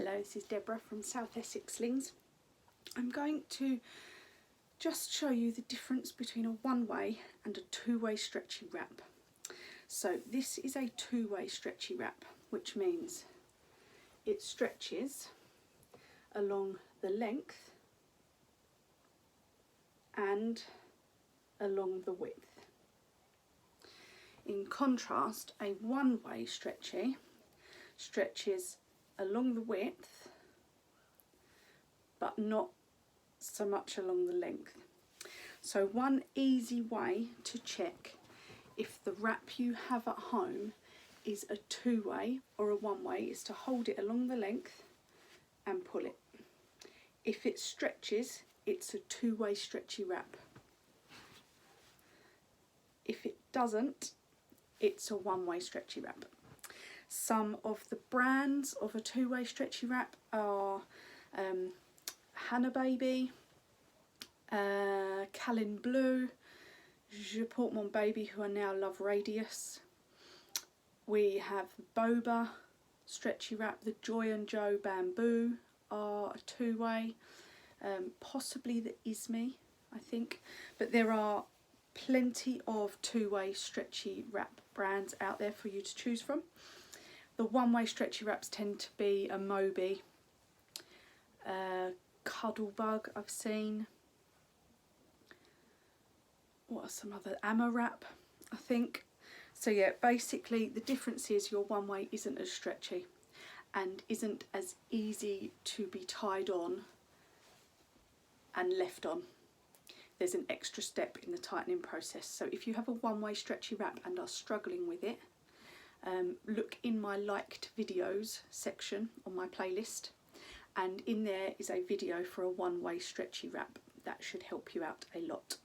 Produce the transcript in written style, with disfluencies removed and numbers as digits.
Hello, this is Deborah from South Essex Slings. I'm going to just show you the difference between a one-way and a two-way stretchy wrap. So this is a two-way stretchy wrap, which means it stretches along the length and along the width. In contrast, a one-way stretchy stretches along the width but not so much along the length. So one easy way to check if the wrap you have at home is a two-way or a one-way is to hold it along the length and pull it. If it stretches, it's a two-way stretchy wrap. If it doesn't, it's a one-way stretchy wrap. Some of the brands of a two-way stretchy wrap are Hannah Baby, Calin Bleu, Je Porte Mon Baby, who are now Love Radius. We have Boba stretchy wrap, the Joy and Joe Bamboo are a two-way, possibly the Ismi, I think, but there are plenty of two-way stretchy wrap brands out there for you to choose from. The one-way stretchy wraps tend to be a Moby, Cuddlebug I've seen. What are some other? Amma wrap, I think. So yeah, basically the difference is your one-way isn't as stretchy and isn't as easy to be tied on and left on. There's an extra step in the tightening process. So if you have a one-way stretchy wrap and are struggling with it, look in my liked videos section on my playlist, and in there is a video for a one-way stretchy wrap that should help you out a lot.